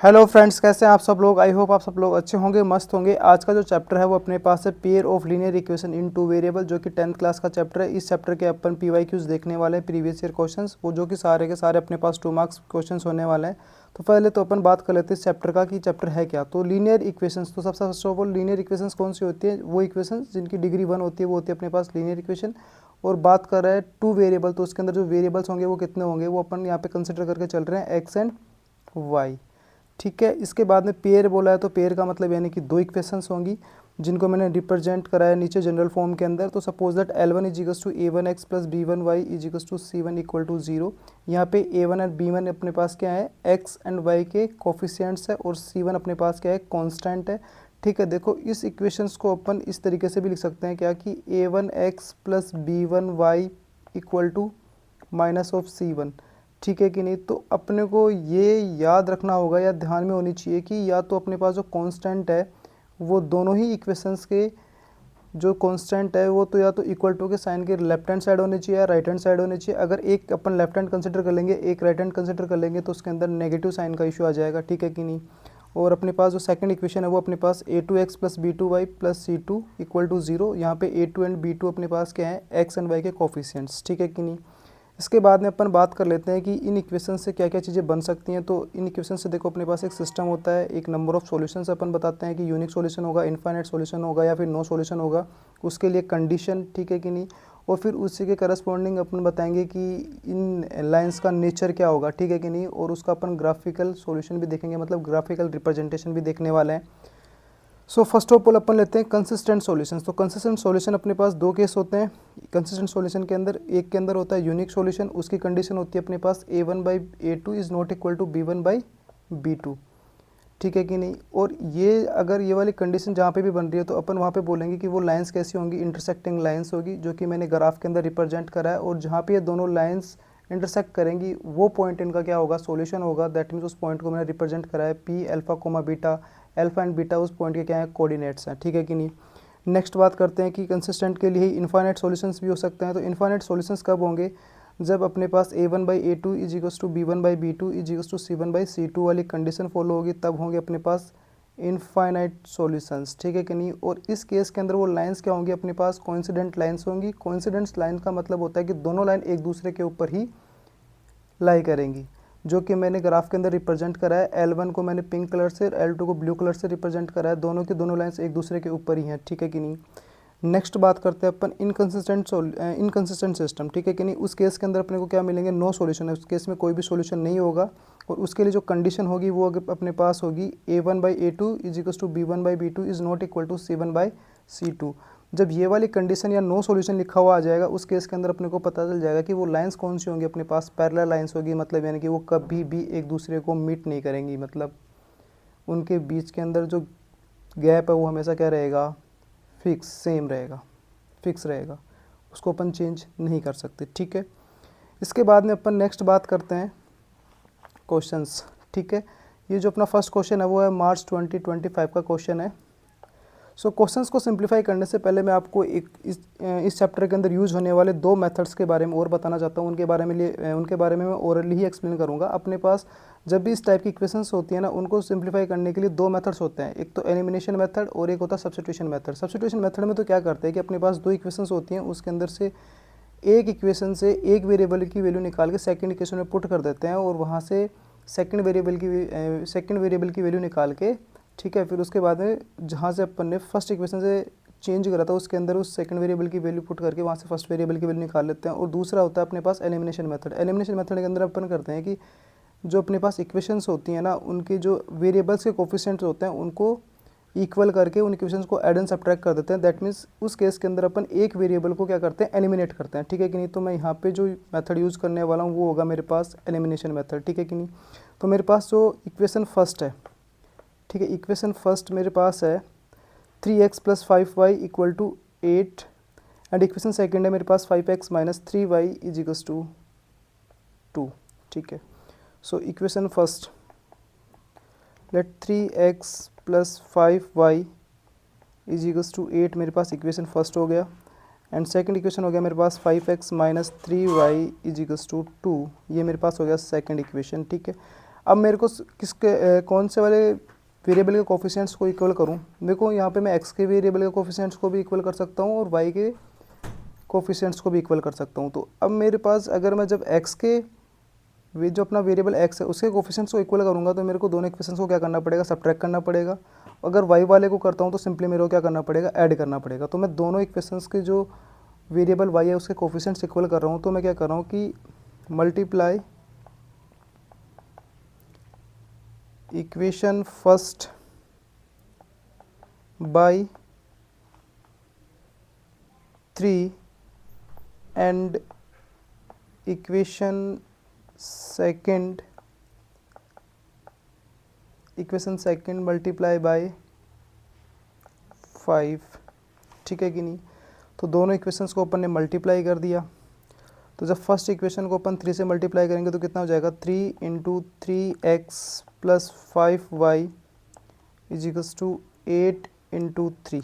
Hello friends, कैसे हैं आप सब लोग। आई होप आप सब लोग अच्छे होंगे, मस्त होंगे। आज का जो चैप्टर है वो अपने पास है pair of linear equation in two variable, जो कि 10th क्लास का चैप्टर है। इस चैप्टर के अपन PYQs देखने वाले हैं, प्रीवियस ईयर क्वेश्चंस, वो जो कि सारे के सारे अपने पास 2 मार्क्स क्वेश्चंस होने वाले हैं। तो पहले तो अपन बात कर लेते हैं इस चैप्टर का कि चैप्टर है क्या। तो लीनियर इक्वेशंस, तो सबसे first of all linear equations कौन सी होती है? वो इक्वेशंस जिनकी डिग्री 1 होती है, वो होती है अपने पास लीनियर इक्वेशन। और बात कर रहे हैं टू वेरिएबल, तो उसके अंदर जो वेरिएबल्स होंगे वो कितने होंगे, वो अपन यहाँ पे कंसिडर करके चल रहे हैं एक्स एंड वाई। ठीक है। इसके बाद में पेयर बोला है, तो पेयर का मतलब यानी कि 2 इक्वेशंस होंगी जिनको मैंने रिप्रेजेंट कराया नीचे जनरल फॉर्म के अंदर। तो suppose that L1 is equals to A1x plus B1y is equals to C1 equal to 0। यहाँ पे A1 और B1 अपने पास क्या है, x एंड y के कोफिशिएंट्स है, और C1 अपने पास क्या है, कांस्टेंट है। ठीक है। देखो इस इक्वेशंस को अपन इस तरीके से भी लिख सकते हैं क्या कि A1x plus B1y equal to minus of C1। ठीक है कि नहीं। तो अपने को ये याद रखना होगा या ध्यान में होनी चाहिए कि या तो अपने पास जो कांस्टेंट है वो दोनों ही इक्वेशंस के जो कांस्टेंट है वो तो या तो इक्वल टू के साइन के लेफ्ट हैंड साइड होनी चाहिए या राइट हैंड साइड होनी चाहिए। अगर एक अपन लेफ्ट हैंड कंसिडर कर लेंगे, एक राइट हैंड कंसिडर कर लेंगे, तो उसके अंदर नेगेटिव साइन का इशू आ जाएगा। ठीक है कि नहीं। और अपने पास जो सेकंड इक्वेशन है वो अपने पास A2x plus B2y plus C2 equal to 0। यहाँ पे A2 एंड B2 अपने पास क्या है, x एंड y के कोफिशिएंट्स। ठीक है कि नहीं। इसके बाद में अपन बात कर लेते हैं कि इन इक्वेशन से क्या क्या चीज़ें बन सकती हैं। तो इन इक्वेशन से देखो अपने पास एक सिस्टम होता है, एक नंबर ऑफ सॉल्यूशंस अपन बताते हैं कि यूनिक सॉल्यूशन होगा, इनफाइनाइट सॉल्यूशन होगा, या फिर नो सॉल्यूशन होगा। उसके लिए कंडीशन, ठीक है कि नहीं। और फिर उसी के करस्पॉन्डिंग अपन बताएंगे कि इन लाइंस का नेचर क्या होगा, ठीक है कि नहीं। और उसका अपन ग्राफिकल सॉल्यूशन भी देखेंगे, मतलब ग्राफिकल रिप्रेजेंटेशन भी देखने वाले हैं। सो फर्स्ट ऑफ ऑल अपन लेते हैं कंसिस्टेंट सॉल्यूशंस। तो कंसिस्टेंट सॉल्यूशन अपने पास 2 केस होते हैं कंसिस्टेंट सॉल्यूशन के अंदर। एक के अंदर होता है यूनिक सॉल्यूशन, उसकी कंडीशन होती है अपने पास A1/A2 is not equal to B1/B2। ठीक है कि नहीं। और ये अगर ये वाली कंडीशन जहाँ पे भी बन रही है तो अपन वहाँ पे बोलेंगे कि वो लाइंस कैसी होंगी, इंटरसेक्टिंग लाइंस होगी, जो कि मैंने ग्राफ के अंदर रिप्रेजेंट करा है। और जहाँ पे ये दोनों लाइंस इंटरसेक्ट करेंगी वो पॉइंट इनका क्या होगा, सॉल्यूशन होगा। दैट मीन्स उस पॉइंट को मैंने रिप्रेजेंट करा है P alpha comma beta. Alpha and beta उस पॉइंट के क्या है, कोऑर्डिनेट्स हैं। ठीक है कि नहीं। नेक्स्ट बात करते हैं कि कंसिस्टेंट के लिए ही इनफाइनाइट सॉल्यूशंस भी हो सकते हैं। तो इनफाइनाइट सॉल्यूशंस कब होंगे, जब अपने पास A1/A2 is equals to B1/B2 is equals to C1/C2 वाली कंडीशन फॉलो होगी, तब होंगे अपने पास इनफाइनाइट सॉल्यूशंस। ठीक है कि नहीं। और इस केस के अंदर वो लाइंस क्या होंगी, अपने पास कोइंसिडेंट लाइंस होंगी। कोइंसिडेंट लाइन का मतलब होता है कि दोनों लाइन एक दूसरे के ऊपर ही लाई करेंगी, जो कि मैंने ग्राफ के अंदर रिप्रेजेंट करा है। L1 को मैंने पिंक कलर से, L2 को ब्लू कलर से रिप्रेजेंट करा है। दोनों की दोनों लाइंस एक दूसरे के ऊपर ही हैं। ठीक है कि नहीं। नेक्स्ट बात करते हैं अपन इनकंसिस्टेंट सिस्टम। ठीक है कि नहीं। उस केस के अंदर अपने को क्या मिलेंगे, नो सॉल्यूशन है। उस केस में कोई भी सॉल्यूशन नहीं होगा। और उसके लिए जो कंडीशन होगी वो अपने पास होगी A1/A2 is equal to B1/B2 is not equal to C1/C2। जब ये वाली कंडीशन या नो सॉल्यूशन लिखा हुआ आ जाएगा, उस केस के अंदर अपने को पता चल जाएगा कि वो लाइंस कौन सी होंगी, अपने पास पैरेलल लाइंस होगी। मतलब यानी कि वो कभी भी एक दूसरे को मीट नहीं करेंगी, मतलब उनके बीच के अंदर जो गैप है वो हमेशा क्या रहेगा, फिक्स, सेम रहेगा, फिक्स रहेगा। उसको अपन चेंज नहीं कर सकते। ठीक है। इसके बाद में अपन नेक्स्ट बात करते हैं क्वेश्चंस। ठीक है। ये जो अपना फर्स्ट क्वेश्चन है वो है मार्च 2025 का क्वेश्चन है। सो क्वेश्चंस को सिंप्लीफाई करने से पहले मैं आपको इस चैप्टर के अंदर यूज होने वाले 2 मेथड्स के बारे में और बताना चाहता हूँ। उनके बारे में मैं ओरली ही एक्सप्लेन करूँगा। अपने पास जब भी इस टाइप की इक्वेशंस होती है ना, उनको सिंप्लीफाई करने के लिए 2 मेथड्स होते हैं। एक तो एलिमिनेशन मेथड और एक होता है सब्स्टिट्यूशन मेथड। सब्स्टिट्यूशन मेथड में तो क्या करते हैं कि अपने पास 2 इक्वेशंस होती हैं, उसके अंदर से एक इक्वेशन से एक वेरिएबल की वैल्यू निकाल के सेकंड इक्वेशन में पुट कर देते हैं, और वहाँ से सेकंड वेरिएबल की वैल्यू निकाल के, ठीक है, फिर उसके बाद में जहाँ से अपन ने फर्स्ट इक्वेशन से चेंज करा था उसके अंदर उस सेकंड वेरिएबल की वैल्यू पुट करके वहाँ से फर्स्ट वेरिएबल की वैल्यू निकाल लेते हैं। और दूसरा होता है अपने पास एलिमिनेशन मेथड। एलिमिनेशन मेथड के अंदर अपन करते हैं कि जो अपने पास इक्वेशंस होती हैं ना, उनके जो वेरिएबल्स के कोफिशिएंट्स होते हैं उनको इक्वल करके उन इक्वेशंस को ऐड एंड सब्ट्रैक्ट कर देते हैं। दैट मीन्स उस केस के अंदर अपन एक वेरिएबल को क्या करते हैं, एलिमिनेट करते हैं। ठीक है कि नहीं। तो मैं यहाँ पे जो मेथड यूज़ करने वाला हूँ वो होगा मेरे पास एलिमिनेशन मेथड। ठीक है कि नहीं। तो मेरे पास जो इक्वेशन फर्स्ट है, ठीक है, इक्वेशन फर्स्ट मेरे पास है 3x plus 5y equal to 8, and equation second है मेरे पास 5x minus 3y is equals to 2। ठीक है। So equation first, let 3x plus 5y is equals to 8 मेरे पास इक्वेशन फर्स्ट हो गया। एंड सेकंड इक्वेशन हो गया मेरे पास 5x minus 3y is equals to 2। ये मेरे पास हो गया सेकंड इक्वेशन। ठीक है। अब मेरे को किसके कौन से वाले वेरिएबल के कोफिशिएंट्स को इक्वल करूं। मेरे को यहाँ पे मैं एक्स के वेरिएबल के कोफिशिएंट्स को भी इक्वल कर सकता हूँ और वाई के कोफिशिएंट्स को भी इक्वल कर सकता हूँ। तो अब मेरे पास अगर मैं जब एक्स के जो अपना वेरिएबल एक्स है उसके कोफिशिएंट्स को इक्वल करूँगा तो मेरे को दोनों इक्वेशंस को क्या करना पड़ेगा, सब्ट्रैक्ट करना पड़ेगा। अगर वाई वाले को करता हूँ तो सिंपली मेरे को क्या करना पड़ेगा, ऐड करना पड़ेगा। तो मैं दोनों इक्वेशंस के जो वेरिएबल वाई है उसके कोफिशिएंट्स इक्वल कर रहा हूँ। तो मैं क्या कर रहा हूँ कि multiply equation first by 3 and equation second multiply by 5, ठीक है कि नहीं। तो दोनों इक्वेशंस को अपन ने मल्टीप्लाई कर दिया। तो जब फर्स्ट इक्वेशन को अपन 3 से मल्टीप्लाई करेंगे तो कितना हो जाएगा, 3 × 3x + 5y = 8 × 3,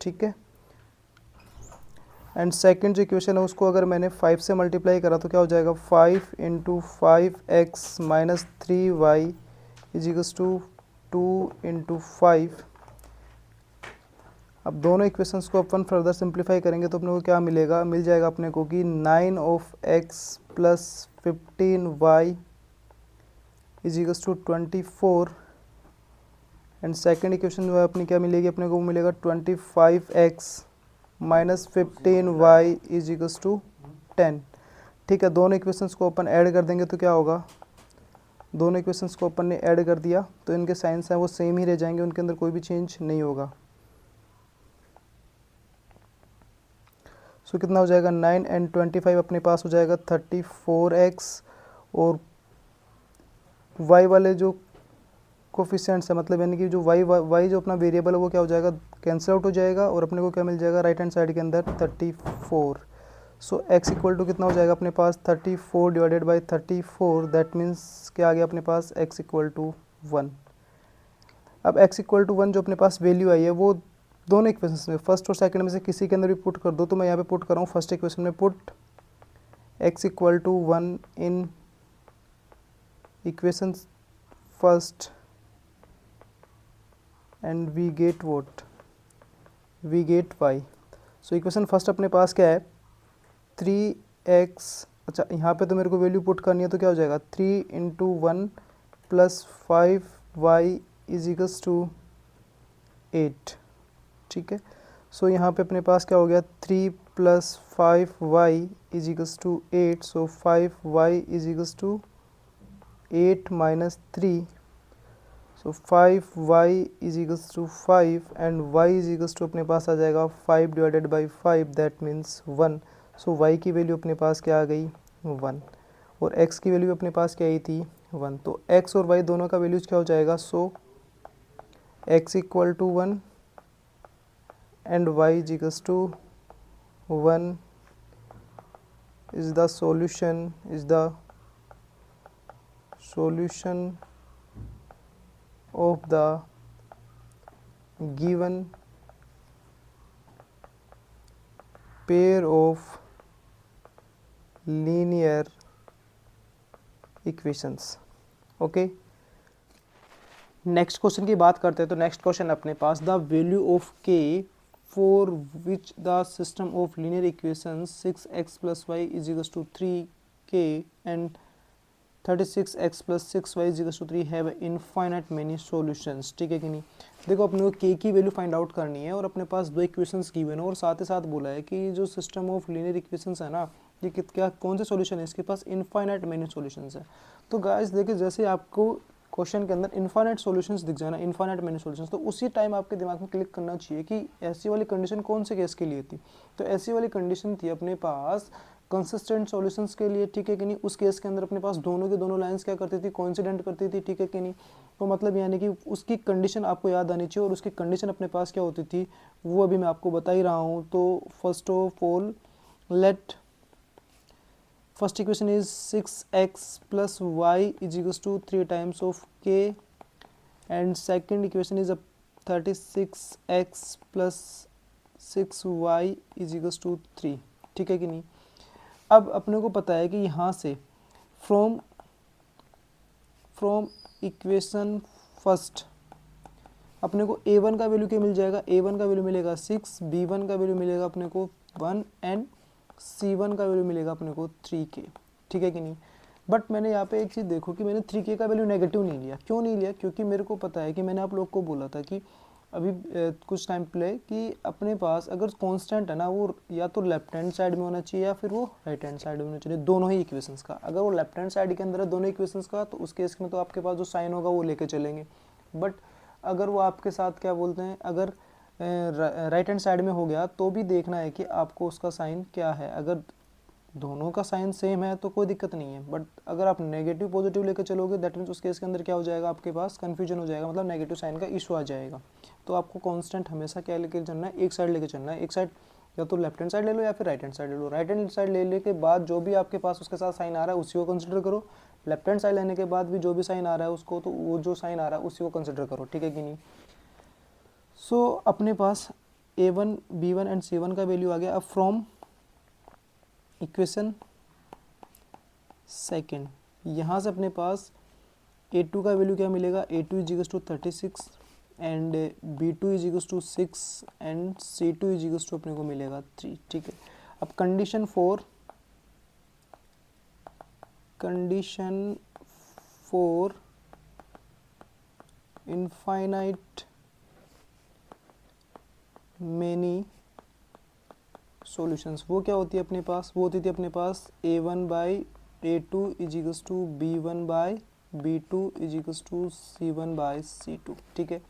ठीक है। एंड सेकंड जो इक्वेशन है उसको अगर मैंने 5 से मल्टीप्लाई करा तो क्या हो जाएगा, 5 × 5x - 3y = 2 × 5। अब दोनों इक्वेशंस को अपन फर्दर सिंप्लीफाई करेंगे तो अपने को क्या मिलेगा, मिल जाएगा अपने को कि 9x + 15y = 24। And second equation जो है अपनी क्या मिलेगी, अपने को मिलेगा 25x - 15y = 10, ठीक है। दोनों इक्वेशंस को अपन ऐड कर देंगे तो क्या होगा, दोनों इक्वेशंस को अपन ने ऐड कर दिया तो इनके साइंस हैं वो सेम ही रह जाएंगे, उनके अंदर कोई भी चेंज नहीं होगा। सो कितना हो जाएगा, 9 & 25 अपने पास हो जाएगा 34x और y वाले जो कोफिशिएंट्स है मतलब यानी कि जो y जो अपना वेरिएबल है वो क्या हो जाएगा, कैंसिल आउट हो जाएगा और अपने को क्या मिल जाएगा राइट हैंड साइड के अंदर 34। सो x = कितना हो जाएगा अपने पास 34 / 34, दैट मीन्स क्या आ गया अपने पास x = 1। अब x = 1 जो अपने पास वैल्यू आई है वो दोनों इक्वेशंस में फर्स्ट और सेकंड में से किसी के अंदर भी पुट कर दो। तो मैं यहाँ पे पुट कर रहा हूँ फर्स्ट इक्वेशन में, put x = 1 in equation first and we get what, we get y। So equation first अपने पास क्या है 3x, अच्छा यहाँ पे तो मेरे को वैल्यू पुट करनी है तो क्या हो जाएगा 3 × 1 + 5y = 8, ठीक है। सो यहाँ पे अपने पास क्या हो गया 3 + 5y = 8, so 5y = 8 - 3, so 5y = 5 and y = अपने पास आ जाएगा 5 / 5, दैट मीन्स 1। सो y की वैल्यू अपने पास क्या आ गई 1 और x की वैल्यू अपने पास क्या आई थी 1। तो x और y दोनों का वैल्यूज क्या हो जाएगा, सो x = 1 and y = 1 is the solution of the given pair of linear equations। Okay, next question की बात करते हैं। तो नेक्स्ट क्वेश्चन अपने पास, the value of k for which the system of linear equations 6x + y = 3k and 36x + 6y = 3 have infinite many solutions, ठीक है कि नहीं। देखो अपने को k की वैल्यू फाइंड आउट करनी है और अपने पास दो इक्वेशंस गिवन है और साथ ही साथ बोला है कि जो सिस्टम ऑफ लीनियर इक्वेशंस है ना, ये क्या कौन से सॉल्यूशन है, इसके पास इनफाइनाइट मेनी सॉल्यूशंस है। तो गाइस देखिए जैसे आपको क्वेश्चन के अंदर इनफाइनाइट सॉल्यूशंस दिख जाए ना, इनफाइनाइट मेनी सॉल्यूशंस, तो उसी टाइम आपके दिमाग में क्लिक करना चाहिए कि ऐसी वाली कंडीशन कौन से केस के लिए थी। तो ऐसी वाली कंडीशन थी अपने पास कंसिस्टेंट सॉल्यूशंस के लिए, ठीक है कि नहीं। उस केस के अंदर अपने पास दोनों की दोनों लाइंस क्या करती थी, कोइंसिडेंट करती थी, ठीक है कि नहीं। तो मतलब यानी कि उसकी कंडीशन आपको याद आनी चाहिए और उसकी कंडीशन अपने पास क्या होती थी वो अभी मैं आपको बता ही रहा हूँ। तो first of all late first equation is 6x + y = 3 times of k and second equation is 36x + 6y = 3, ठीक है कि नहीं। अब अपने को पता है कि यहाँ से फ्रॉम इक्वेशन फर्स्ट अपने को a1 का वैल्यू क्या मिल जाएगा, a1 का वैल्यू मिलेगा 6, b1 का वैल्यू मिलेगा अपने को 1 एंड c1 का वैल्यू मिलेगा अपने को 3k, ठीक है कि नहीं। बट मैंने यहाँ पे एक चीज़ देखो कि मैंने 3k का वैल्यू नेगेटिव नहीं लिया। क्यों नहीं लिया? क्योंकि मेरे को पता है कि मैंने आप लोग को बोला था कि अभी कुछ टाइम पहले कि अपने पास अगर कांस्टेंट है ना, वो या तो लेफ्ट हैंड साइड में होना चाहिए या फिर वो राइट हैंड साइड में होना चाहिए, दोनों ही इक्वेशंस का। अगर वो लेफ्ट हैंड साइड के अंदर है दोनों इक्वेशंस का, तो उस केस में तो आपके पास जो साइन होगा वो लेके चलेंगे। बट अगर वो आपके साथ क्या बोलते हैं, अगर राइट हैंड साइड में हो गया तो भी देखना है कि आपको उसका साइन क्या है। अगर दोनों का साइन सेम है तो कोई दिक्कत नहीं है, बट अगर आप नेगेटिव पॉजिटिव लेकर चलोगे दैट मीन्स उस केस के अंदर क्या हो जाएगा, आपके पास कन्फ्यूजन हो जाएगा, मतलब नेगेटिव साइन का इशू आ जाएगा। तो आपको कांस्टेंट हमेशा क्या लेके चलना है, एक साइड लेके चलना है। एक साइड या तो लेफ्ट हैंड साइड ले लो या फिर राइट हैंड साइड ले लो। राइट हैंड साइड लेने के बाद जो भी आपके पास उसके साथ साइन आ रहा है उसी को कंसिडर करो। लेफ्ट हैंड साइड लेने के बाद भी जो भी साइन आ रहा है उसको, तो वो जो साइन आ रहा है उसी को कंसिडर करो, ठीक है कि नहीं। सो अपने पास a1 b1 एंड c1 का वैल्यू आ गया। अब फ्रॉम इक्वेशन सेकेंड यहाँ से अपने पास a2 का वैल्यू क्या मिलेगा, a2 is equals to 36 and b2 is equals to 6 and c2 is equals to अपने को मिलेगा 3, ठीक है। अब कंडीशन 4 इनफाइनाइट मेनी सॉल्यूशंस, वो क्या होती है अपने पास, वो होती थी अपने पास a1 by a2 is equals to b1 by b2 is equals to c1 by c2, ठीक है।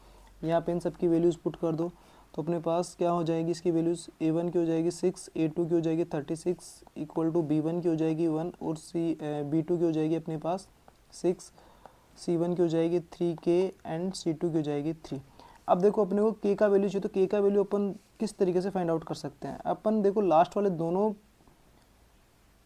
यहाँ पे इन सब की वैल्यूज़ पुट कर दो तो अपने पास क्या हो जाएगी, इसकी वैल्यूज़ a1 की हो जाएगी 6, a2 की हो जाएगी 36 इक्वल टू b1 की हो जाएगी 1 और b2 की हो जाएगी अपने पास 6, c1 की हो जाएगी 3k एंड c2 की हो जाएगी 3। अब देखो अपने को k का वैल्यू चाहिए, तो k का वैल्यू अपन किस तरीके से फाइंड आउट कर सकते हैं। अपन देखो लास्ट वाले दोनों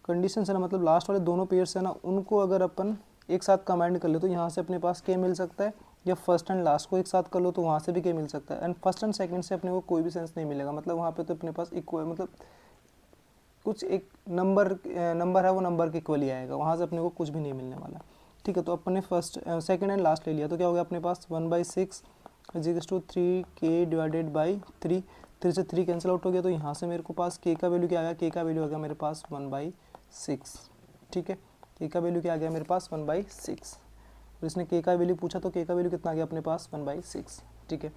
कंडीशन है ना, मतलब लास्ट वाले दोनों पेयर्स है ना, उनको अगर अपन एक साथ कंबाइंड कर ले तो यहाँ से अपने पास k मिल सकता है, या फर्स्ट एंड लास्ट को एक साथ कर लो तो वहाँ से भी k मिल सकता है। एंड फर्स्ट एंड सेकंड से अपने को कोई भी सेंस नहीं मिलेगा, मतलब वहाँ पे तो अपने पास इक्वल, मतलब कुछ एक नंबर है वो नंबर के इक्वल ही आएगा, वहाँ से अपने को कुछ भी नहीं मिलने वाला, ठीक है। तो अपन ने फर्स्ट सेकंड एंड लास्ट ले लिया तो क्या हो गया अपने पास 1/6 is equals to 3k divided by 3 से 3 कैंसिल आउट हो गया, तो यहाँ से मेरे को पास k का वैल्यू क्या आ गया, k का वैल्यू आ गया मेरे पास 1/6, ठीक है। k का वैल्यू क्या आ गया मेरे पास 1/6, और इसने k का वैल्यू पूछा तो k का वैल्यू कितना आ गया अपने पास 1/6, ठीक है।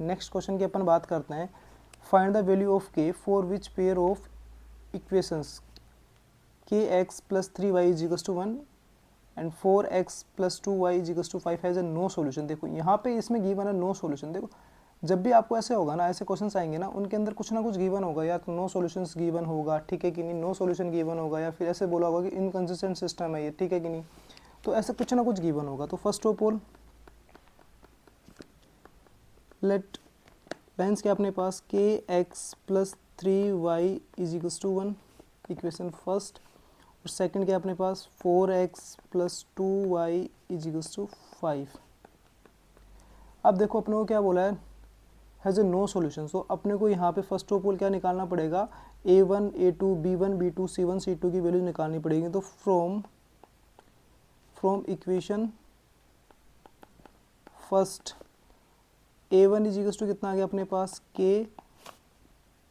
नेक्स्ट क्वेश्चन की अपन बात करते हैं, find the value of k for which pair of equations kx plus 3y is equals to 1 and 4x plus 2y is equals to 5 has a no solution. देखो यहाँ पे इसमें गिवन है नो सॉल्यूशन। देखो जब भी आपको ऐसे होगा ना, ऐसे क्वेश्चंस आएंगे ना, उनके अंदर कुछ ना कुछ गिवन होगा, या तो नो सॉल्यूशंस गिवन होगा, ठीक है कि नहीं, नो सॉल्यूशन गिवन होगा, या फिर ऐसे बोला होगा कि इनकंसिस्टेंट सिस्टम है ये, ठीक है कि नहीं। तो ऐसे कुछ ना कुछ गिवन होगा। तो first of all let lens क्या अपने पास kx plus 3y is equals to 1 equation first, और सेकंड क्या अपने पास 4x plus 2y is equals to 5। अब देखो अपने को क्या बोला है, has a no solution. So अपने को यहाँ पे फर्स्ट ऑफ ऑल क्या निकालना पड़ेगा, a1 a2 b1 b2 c1 c2 की वैल्यू निकालनी पड़ेगी। तो from equation first a1 is equals to कितना आ गया अपने पास k,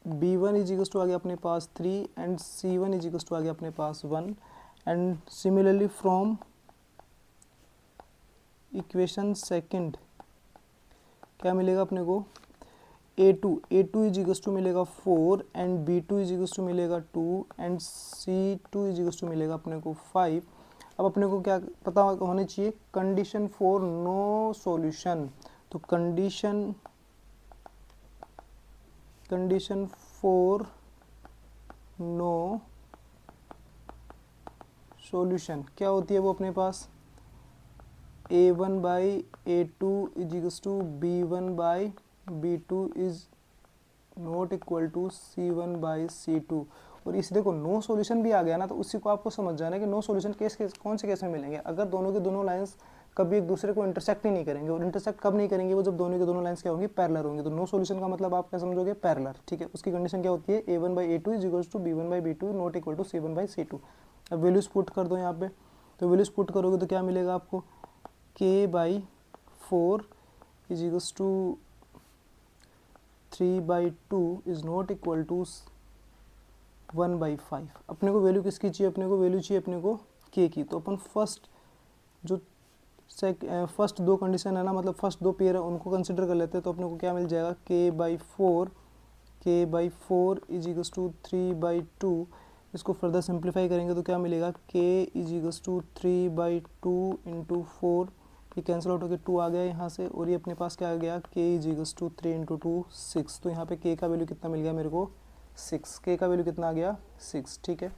b1 is equals to आ गया अपने पास 3 and c1 is equals to आ गया अपने पास 1। And similarly from equation second क्या मिलेगा अपने को, a2 इज इक्वल्स टू मिलेगा 4 and b2 is equals to मिलेगा 2 and c2 is equals to मिलेगा अपने को 5। अब अपने को क्या पता होनी चाहिए, कंडीशन फॉर नो सॉल्यूशन। तो कंडीशन फॉर नो सॉल्यूशन क्या होती है वो अपने पास a1 by a2 is equals to b1 by b2 is not equal to c1 by c2। और इस देखो नो सॉल्यूशन भी आ गया ना, तो उसी को आपको समझ जाना है कि नो सॉल्यूशन कौन से केस में मिलेंगे, अगर दोनों के दोनों लाइंस कभी एक दूसरे को इंटरसेक्ट ही नहीं करेंगे। और इंटरसेक्ट कब नहीं करेंगे, वो जब दोनों के दोनों लाइंस क्या होंगी, पैरेलल होंगी। तो नो सॉल्यूशन का मतलब आप क्या समझोगे, पैरेलल, ठीक है। उसकी कंडीशन क्या होती है, a1 by a2 is equals to b1 by b2 not equal to c1 by c2। अब वैल्यूज पुट कर दो यहाँ पे, तो वैल्यूज पुट करोगे तो क्या मिलेगा आपको, k/4 is equals to 3/2 is not equal to 1/5। अपने को वैल्यू किसकी चाहिए, अपने को वैल्यू चाहिए अपने को k की। तो अपन फर्स्ट दो कंडीशन है ना, मतलब फर्स्ट दो पेयर है उनको कंसिडर कर लेते हैं। तो अपने को क्या मिल जाएगा, k/4 इज इक्वल्स टू 3/2। इसको फर्दर सिंप्लीफाई करेंगे तो क्या मिलेगा, k is equals to 3/2 into 4, ये कैंसिल आउट होकर 2 आ गया यहाँ से, और ये अपने पास क्या आ गया, k is equals to 3 into 2 6। तो यहाँ पे k का वैल्यू कितना मिल गया मेरे को, 6। k का वैल्यू कितना आ गया, 6। ठीक है,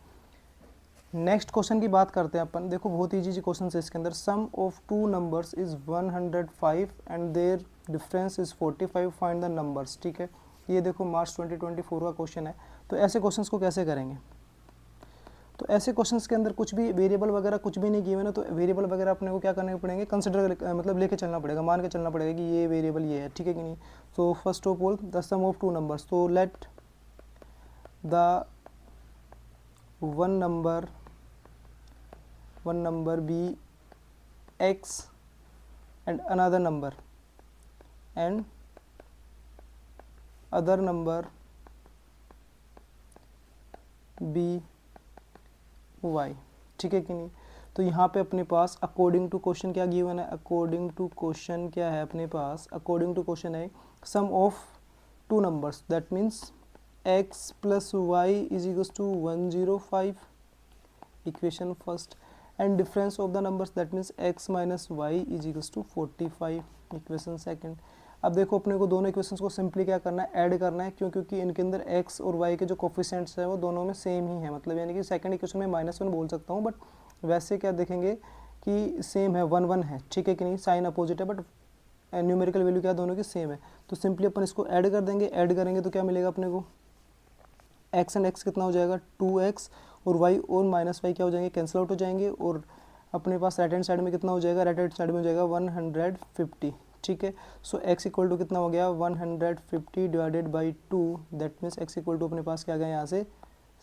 नेक्स्ट क्वेश्चन की बात करते हैं अपन। देखो बहुत ईजी क्वेश्चन है इसके अंदर। Sum of two numbers is 105 and their difference is 45, find the numbers. ठीक है, ये देखो मार्च 2024 का क्वेश्चन है। तो ऐसे क्वेश्चंस को कैसे करेंगे, तो ऐसे क्वेश्चंस के अंदर कुछ भी वेरिएबल वगैरह कुछ भी नहीं गिवन है, तो वेरिएबल वगैरह अपने को क्या करने पड़ेंगे, कंसिडर मतलब लेके चलना पड़ेगा, मान के चलना पड़ेगा कि ये वेरिएबल ये है। ठीक है कि नहीं। तो first of all the sum of two numbers, तो let the one number be x and another number and other number be y। ठीक है कि नहीं। तो यहाँ पे अपने पास अकॉर्डिंग टू क्वेश्चन क्या गिवन है, अकॉर्डिंग टू क्वेश्चन क्या है अपने पास, अकॉर्डिंग टू क्वेश्चन है sum of two numbers, that means x plus Y is equals to 105, equation first, and difference of the numbers that means x minus Y is equals to 45, equation second. अब देखो अपने को दोनों equations को simply क्या करना है, add करना है। क्यों, क्योंकि इनके अंदर x और y के जो कोफिशिएंट्स हैं वो दोनों में सेम ही है, मतलब यानी कि सेकंड इक्वेशन में -1 बोल सकता हूँ, बट वैसे क्या देखेंगे कि सेम है, 1 1 है। ठीक है कि नहीं, साइन अपोजिट है बट न्यूमेरिकल वैल्यू क्या दोनों की सेम है। तो सिंपली अपन इसको ऐड कर देंगे, ऐड करेंगे तो क्या मिलेगा अपने को, x एंड x कितना हो जाएगा 2x, और y और माइनस वाई क्या हो जाएंगे, कैंसिल आउट हो जाएंगे, और अपने पास राइट हैंड साइड में कितना हो जाएगा, राइट हैंड साइड में हो जाएगा 150। ठीक है, सो x इक्वल टू कितना हो गया 150 divided by 2, that means x equal to अपने पास क्या आ गया यहाँ से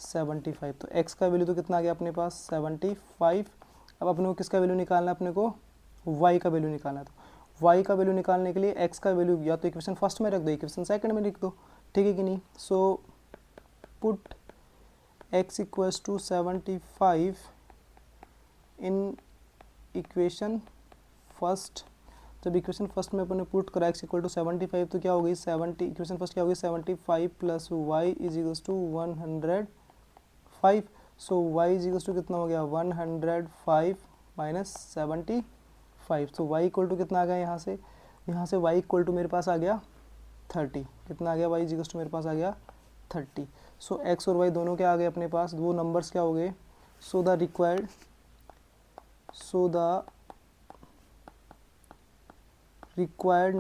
75। तो x का वैल्यू तो कितना आ गया अपने पास 75। अब अपने को किसका वैल्यू निकालना है, अपने को y का वैल्यू निकालना है। तो y का वैल्यू निकालने के लिए x का वैल्यू या तो इक्वेशन फर्स्ट में रख दो, इक्वेशन सेकंड में लिख दो। ठीक है कि नहीं। So put x equals to 75 in equation first. जब इक्वेशन फर्स्ट में अपन ने पुट करा x इक्वल टू 75, तो क्या हो गई 70, इक्वेशन फर्स्ट क्या हो गई 75 plus Y is equals to 105। So y is equals to कितना हो गया 105 माइनस 75। तो y इक्वल टू कितना आ गया यहाँ से y इक्वल टू मेरे पास आ गया 30। कितना आ गया, y इज इक्वल्स टू मेरे पास आ गया 30। सो x और y दोनों क्या आ गए अपने पास, दो नंबर्स क्या हो गए। So the required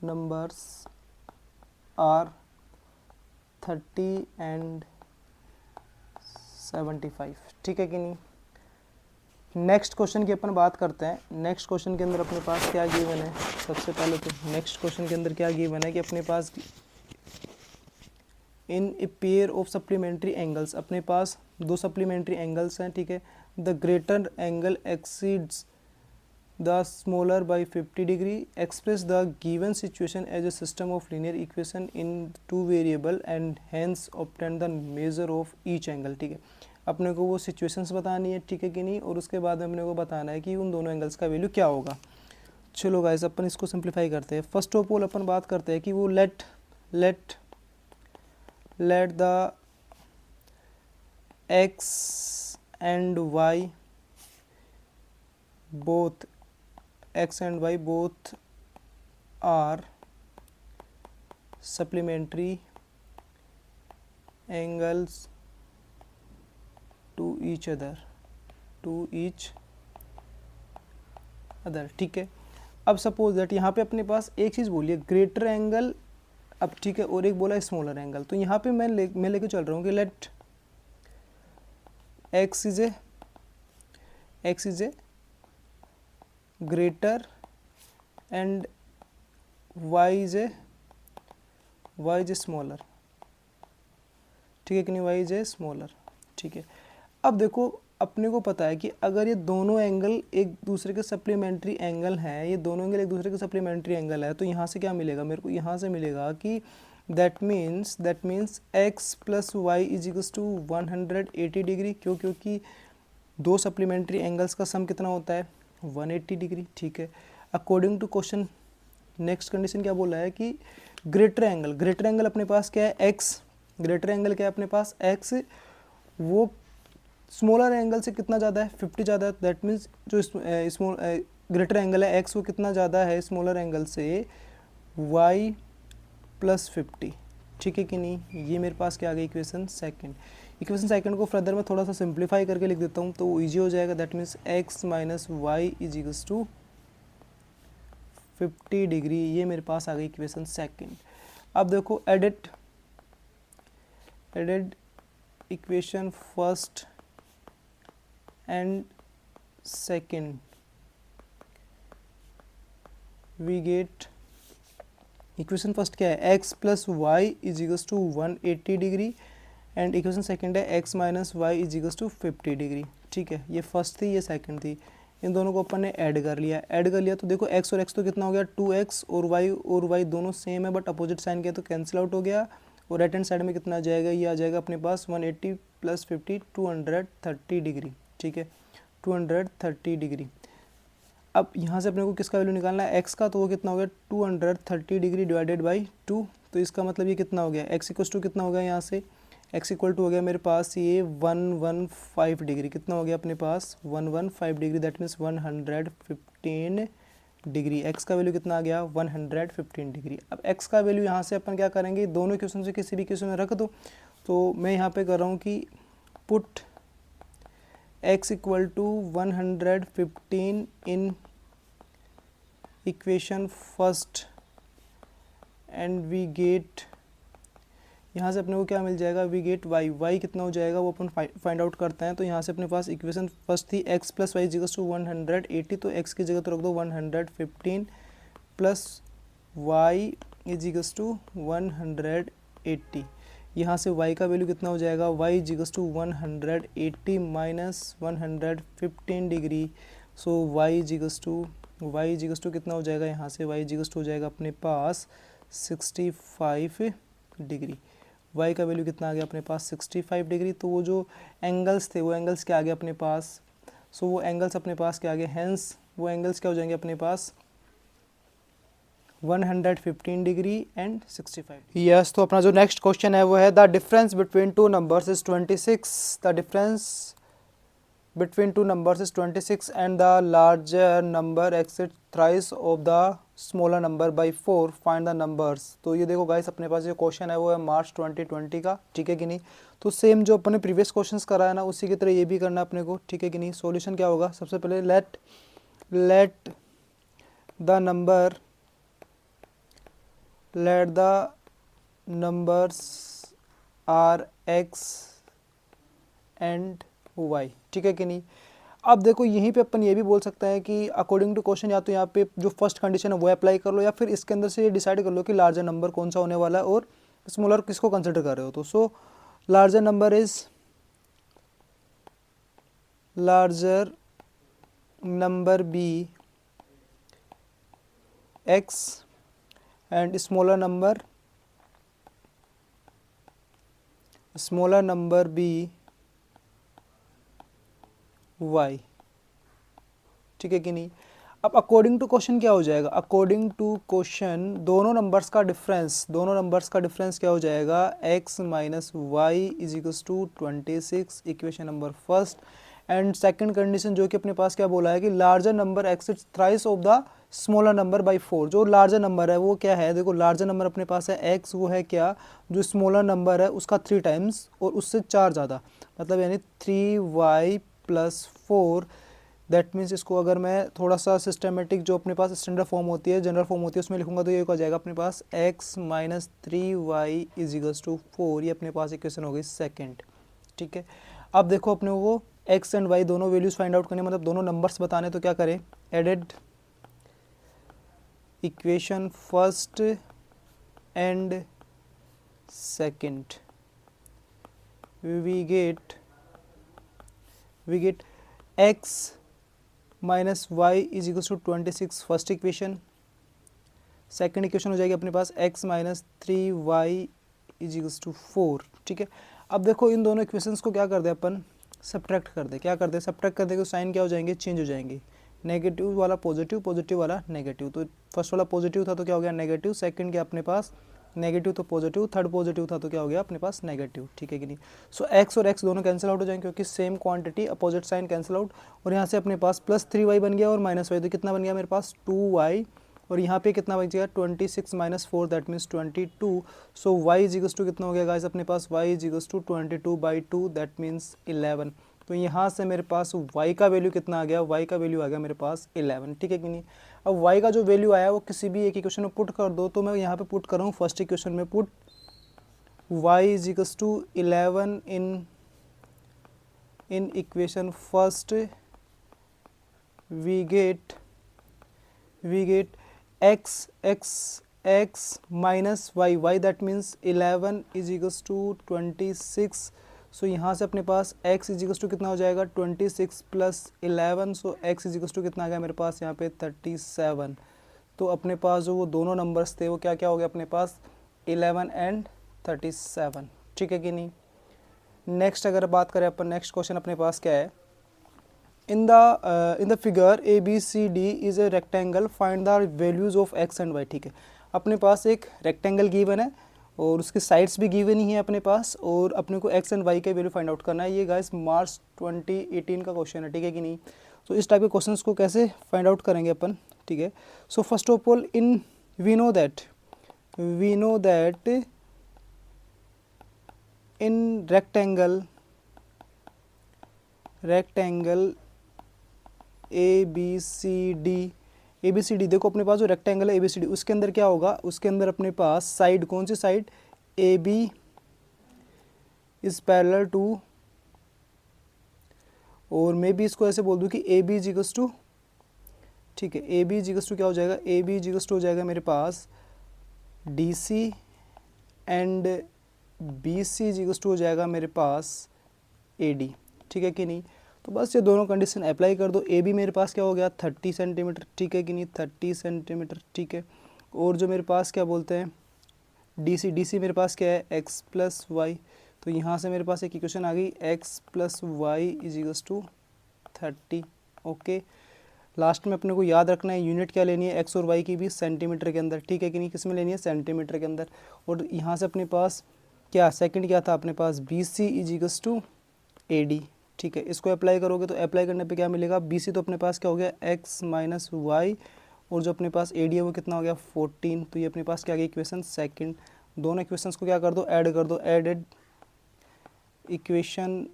numbers are 30 and 75। ठीक है कि नहीं। नेक्स्ट क्वेश्चन की अपन बात करते हैं। नेक्स्ट क्वेश्चन के अंदर अपने पास क्या गिवन है, सबसे पहले तो नेक्स्ट क्वेश्चन के अंदर क्या गिवन है कि अपने पास in a pair of supplementary angles, अपने पास दो सप्लीमेंट्री एंगल्स हैं। ठीक है, the greater angle exceeds the smaller by 50 degree, express the given situation as a system of linear equation in two variable and hence obtain the measure of each angle. ठीक है, अपने को वो situations बतानी है। ठीक है कि नहीं, और उसके बाद में अपने को बताना है कि उन दोनों एंगल्स का वैल्यू क्या होगा। चलो गाइस अपन इसको सिंप्लीफाई करते हैं। फर्स्ट ऑफ ऑल अपन बात करते हैं कि वो let the x and y both are supplementary angles to each other। ठीक है, अब सपोज दैट यहाँ पे अपने पास एक चीज़ बोलिए ग्रेटर एंगल, अब ठीक है, और एक बोला स्मॉलर एंगल। तो यहाँ पे मैं लेके चल रहा हूँ कि let x is a greater and y is a smaller. ठीक है कि नहीं, y इज ए स्मॉलर। ठीक है, अब देखो अपने को पता है कि अगर ये दोनों एंगल एक दूसरे के सप्लीमेंट्री एंगल हैं, ये दोनों एंगल एक दूसरे के सप्लीमेंट्री एंगल है, तो यहाँ से क्या मिलेगा मेरे को, यहाँ से मिलेगा कि that means x plus Y is equals to 180 degree. क्योंकि दो सप्लीमेंट्री एंगल्स का सम कितना होता है 180 डिग्री। ठीक है, according to question next condition क्या बोला है कि ग्रेटर एंगल अपने पास क्या है एक्स, ग्रेटर एंगल क्या है अपने पास एक्स, वो स्मॉलर एंगल से कितना ज़्यादा है 50 ज़्यादा है। दैट मीन्स जो स्मॉल ग्रेटर एंगल है एक्स वो कितना ज़्यादा है स्मॉलर एंगल से वाई प्लस 50। ठीक है कि नहीं, ये मेरे पास क्या आ गई इक्वेशन सेकंड को फर्दर मैं थोड़ा सा सिंप्लीफाई करके लिख देता हूँ तो ईजी हो जाएगा। That means X minus Y is equals to 50 degree, ये मेरे पास आ गई इक्वेशन सेकंड। अब देखो added equation first and second, we get equation first क्या है X plus Y is equals to 180 degree and equation second है X minus Y is equals to 50 degree. ठीक है, ये फर्स्ट थी ये सेकंड थी, इन दोनों को अपन ने ऐड कर लिया तो देखो x और x तो कितना हो गया 2x और y दोनों सेम है बट अपोजिट साइन किया तो कैंसिल आउट हो गया। और राइट हैंड साइड में कितना आ जाएगा, ये आ जाएगा अपने पास 180 प्लस 50 230 डिग्री। ठीक है, 230 डिग्री। अब यहाँ से अपने को किसका वैल्यू निकालना है x का, तो वो कितना हो गया 230 डिग्री डिवाइडेड बाई 2। तो इसका मतलब ये कितना हो गया x इक्वल टू कितना हो गया, यहाँ से x इक्वल टू हो गया मेरे पास ये 115 डिग्री। कितना हो गया अपने पास 115 degree, that means 115 degree. x का वैल्यू कितना आ गया 115 डिग्री। अब x का वैल्यू यहाँ से अपन क्या करेंगे, दोनों क्वेश्चन से किसी भी क्वेश्चन में रख दो। तो मैं यहाँ पे कर रहा हूँ कि put x equal to 115 in equation first and we get, यहाँ से अपने को क्या मिल जाएगा, वी गेट y कितना हो जाएगा वो अपन फाइंड आउट करते हैं। तो यहाँ से अपने पास इक्वेशन फर्स्ट थी x plus y equals to 180, तो x की जगह तो रख दो 115 plus y is equals to 180। यहाँ से y का वैल्यू कितना हो जाएगा, y is equals to 180 minus 115 degree. So y is equals to कितना हो जाएगा, यहाँ से y इज इक्वल्स टू हो जाएगा अपने पास 65 डिग्री। y का वैल्यू कितना आ गया अपने पास 65 डिग्री। तो वो जो एंगल्स थे वो एंगल्स क्या आ गए अपने पास, सो वो एंगल्स अपने पास क्या आ गए, हेंस वो एंगल्स क्या हो जाएंगे अपने पास 115 डिग्री एंड 65। यस, तो अपना जो नेक्स्ट क्वेश्चन है वो है the difference between two numbers is 26। The difference between two numbers is 26 and the larger number exceeds thrice of the smaller number by 4, find the numbers। तो ये देखो guys अपने पास जो क्वेश्चन है वो है मार्च 2020 का। ठीक है कि नहीं, तो सेम जो अपने प्रीवियस क्वेश्चंस करा है ना उसी की तरह ये भी करना है अपने को। ठीक है कि नहीं, सॉल्यूशन क्या होगा, सबसे पहले let the numbers are x and y। ठीक है कि नहीं। अब देखो यहीं पे अपन ये भी बोल सकते हैं कि अकॉर्डिंग टू क्वेश्चन या तो यहाँ पे जो फर्स्ट कंडीशन है वो अप्लाई कर लो या फिर इसके अंदर से ये डिसाइड कर लो कि लार्जर नंबर कौन सा होने वाला है और स्मॉलर किसको कंसिडर कर रहे हो। तो so larger number be x and smaller number be y। ठीक है कि नहीं। अब अकॉर्डिंग टू क्वेश्चन क्या हो जाएगा, अकॉर्डिंग टू क्वेश्चन दोनों नंबर्स का डिफरेंस क्या हो जाएगा, x minus Y is equals to 26, equation number first. And second condition जो कि अपने पास क्या बोला है कि larger number exceeds thrice of the smaller number by 4। जो लार्जर नंबर है वो क्या है, देखो लार्जर नंबर अपने पास है x, वो है क्या, जो स्मॉलर नंबर है उसका 3 टाइम्स और उससे 4 ज़्यादा, मतलब यानी 3y प्लस 4। दैट मीन्स इसको अगर मैं थोड़ा सा सिस्टमेटिक जो अपने पास स्टैंडर्ड फॉर्म होती है, जनरल फॉर्म होती है, उसमें लिखूंगा तो ये हो जाएगा अपने पास x minus 3y is equals to 4। ये अपने पास इक्वेशन हो गई सेकंड। ठीक है, अब देखो अपने को x एंड y दोनों वैल्यूज फाइंड आउट करने, मतलब दोनों नंबर्स बताने, तो क्या करें, added equation first and second we get we get x minus Y is equal to 26 first equation. Second equation हो जाएगी अपने पास x minus 3y is equal to 4। ठीक है, अब देखो इन दोनों इक्वेशंस को क्या कर दे अपन, सब्ट्रैक्ट कर दे। क्या कर दे, सब्ट्रैक्ट कर दे तो साइन क्या हो जाएंगे, चेंज हो जाएंगे। नेगेटिव वाला पॉजिटिव, पॉजिटिव वाला नेगेटिव। तो फर्स्ट वाला पॉजिटिव था तो क्या हो गया नेगेटिव, सेकंड क्या अपने पास नेगेटिव तो पॉजिटिव, थर्ड पॉजिटिव था तो क्या हो गया अपने पास नेगेटिव। ठीक है कि नहीं। सो x और x दोनों कैंसिल आउट हो जाएंगे क्योंकि same quantity, opposite sign cancel out. और यहाँ से अपने पास प्लस 3y बन गया और माइनस वाई, तो कितना बन गया मेरे पास 2y। और यहाँ पे कितना बच गया 26 minus 4 that means 22। So y is equal to कितना हो गया गाइस अपने पास, y is equal to 22/2 that means 11। तो यहाँ से मेरे पास y का वैल्यू कितना आ गया, y का वैल्यू आ गया मेरे पास 11। ठीक है कि नहीं। अब y का जो वैल्यू आया वो किसी भी एक इक्वेशन में पुट कर दो, तो मैं यहाँ पे पुट कर रहा हूँ फर्स्ट इक्वेशन में, put y is equal to 11 in equation first. We get x minus y that means 11 is equal to 26। So यहाँ से अपने पास x इज इक्वल टू कितना हो जाएगा 26 plus 11। So x is equal to कितना आ गया मेरे पास यहाँ पे 37। तो अपने पास जो वो दोनों नंबर्स थे वो क्या क्या हो गया अपने पास 11 एंड 37। ठीक है कि नहीं। नेक्स्ट अगर बात करें अपन, नेक्स्ट क्वेश्चन अपने पास क्या है, in the figure ABCD is a rectangle, find the values of x and y। ठीक है, अपने पास एक रेक्टेंगल गिवन है और उसके साइड्स भी गिवन ही है अपने पास, और अपने को x एंड y का वैल्यू फाइंड आउट करना है। ये गाइस मार्च 2018 का क्वेश्चन है। ठीक है कि नहीं। तो इस टाइप के क्वेश्चंस को कैसे फाइंड आउट करेंगे अपन। ठीक है, so first of all in we know that in rectangle ABCD देखो अपने पास जो रेक्टेंगल है ABCD, उसके अंदर क्या होगा, उसके अंदर अपने पास साइड कौन सी side, AB is parallel to, और मैं भी इसको ऐसे बोल दूं कि AB इज इक्वल टू, ठीक है, AB इज इक्वल टू क्या हो जाएगा, AB इज इक्वल टू हो जाएगा मेरे पास DC and BC is equal to हो जाएगा मेरे पास AD। ठीक है कि नहीं। तो बस ये दोनों कंडीशन अप्लाई कर दो। ए बी मेरे पास क्या हो गया 30 सेंटीमीटर। ठीक है कि नहीं, 30 सेंटीमीटर। ठीक है, और जो मेरे पास क्या बोलते हैं डी सी मेरे पास क्या है x प्लस वाई। तो यहाँ से मेरे पास एक इक्वेशन आ गई x plus Y is equals to 30। Okay, last में अपने को याद रखना है यूनिट क्या लेनी है x और y की भी सेंटीमीटर के अंदर। ठीक है कि नहीं, किस में लेनी है सेंटीमीटर के अंदर। और यहाँ से अपने पास क्या सेकंड क्या था अपने पास B C is equals to A D. ठीक है, इसको अप्लाई करोगे तो अप्लाई करने पे क्या मिलेगा, बी सी तो अपने पास क्या हो गया x माइनस वाई, और जो अपने पास ए डी है वो कितना हो गया 14। तो ये अपने पास क्या गया इक्वेशन सेकंड। दोनों इक्वेशंस को क्या कर दो, ऐड कर दो, added equation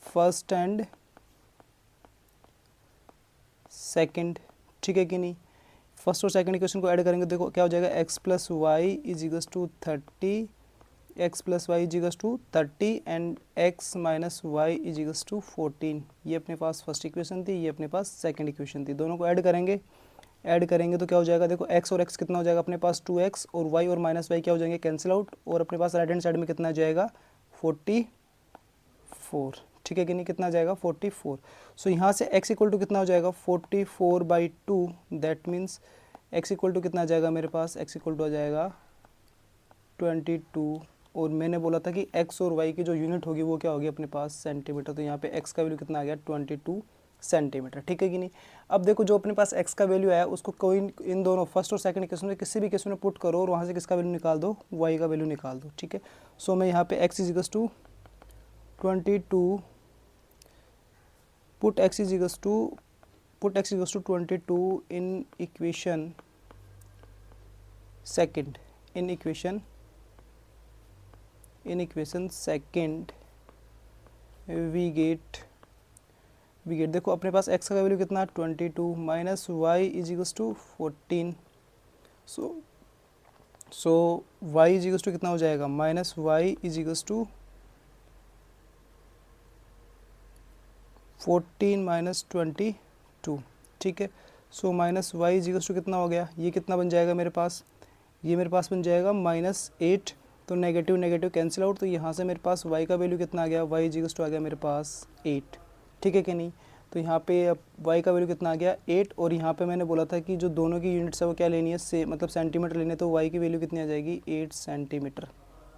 first and second. ठीक है कि नहीं, फर्स्ट और सेकंड इक्वेशन को ऐड करेंगे, देखो क्या हो जाएगा x plus Y is equals to 30, x plus Y is equals to 30 and x minus Y is equals to 14। ये अपने पास फर्स्ट इक्वेशन थी, ये अपने पास सेकंड इक्वेशन थी। दोनों को ऐड करेंगे तो क्या हो जाएगा, देखो x और x कितना हो जाएगा अपने पास 2x, और y और माइनस वाई क्या हो जाएंगे कैंसिल आउट, और अपने पास राइट हैंड साइड में कितना आ जाएगा 44। ठीक है कि नहीं, कितना आ जाएगा 44। सो यहाँ से x इक्वल टू कितना हो जाएगा 44/2, that means x equal to कितना आ जाएगा मेरे पास, x इक्वल टू आ जाएगा 22। और मैंने बोला था कि x और y की जो यूनिट होगी वो क्या होगी अपने पास सेंटीमीटर। तो यहाँ पे x का वैल्यू कितना आ गया 22 सेंटीमीटर। ठीक है कि नहीं। अब देखो जो अपने पास x का वैल्यू आया उसको कोई इन दोनों फर्स्ट और सेकंड इक्वेशन में किसी भी इक्वेशन में पुट करो और वहाँ से किसका वैल्यू निकाल दो, y का वैल्यू निकाल दो। ठीक है, सो मैं यहाँ पे x is equals to 22, put x is equals to 22 in equation second, in equation second we get देखो अपने पास x का वैल्यू कितना 22 minus Y is equals to 14। So y is equals to कितना हो जाएगा, minus Y is equals to 14 minus 22। ठीक है, so minus Y is equals to कितना हो गया, ये कितना बन जाएगा मेरे पास, ये मेरे पास बन जाएगा -8 तो नेगेटिव नेगेटिव कैंसिल आउट, तो यहाँ से मेरे पास y का वैल्यू कितना आ गया, y इजिकल्स टू आ गया मेरे पास 8, ठीक है कि नहीं। तो यहाँ पे अब y का वैल्यू कितना आ गया 8, और यहाँ पे मैंने बोला था कि जो दोनों की यूनिट्स है वो क्या लेनी है, से मतलब सेंटीमीटर लेने, तो y की वैल्यू कितनी आ जाएगी 8 सेंटीमीटर,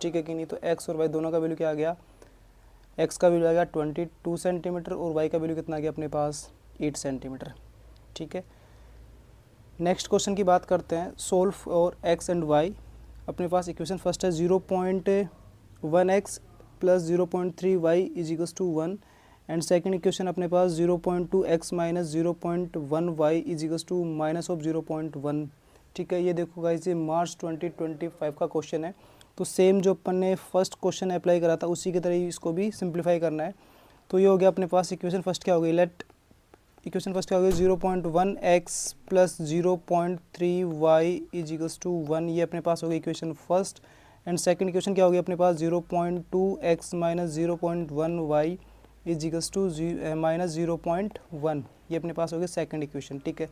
ठीक है कि नहीं। तो x और y दोनों का वैल्यू क्या आ गया, x का वैल्यू आ गया 22 सेंटीमीटर और y का वैल्यू कितना आ गया अपने पास 8 सेंटीमीटर, ठीक है। नेक्स्ट क्वेश्चन की बात करते हैं, सोल्व और x एंड y। अपने पास इक्वेशन फर्स्ट है 0.1x plus 0.3y is equals to 1, and second equation अपने पास 0.2x minus 0.1y is equals to minus of 0.1, ठीक है। ये देखो गाइस, ये मार्च 2025 का क्वेश्चन है। तो सेम जो अपन ने फर्स्ट क्वेश्चन अप्लाई करा था उसी की तरह ही इसको भी सिंप्लीफाई करना है। तो ये हो गया अपने पास इक्वेशन फर्स्ट क्या हो गई, लेट इक्वेशन फर्स्ट क्या हो गया 0.1x plus 0.3y is equals to 1, ये अपने पास हो गई equation first. And second equation क्या हो गया अपने पास 0.2x minus 0.1y is equals to minus 0.1, ये अपने पास हो गया सेकंड इक्वेशन, ठीक है।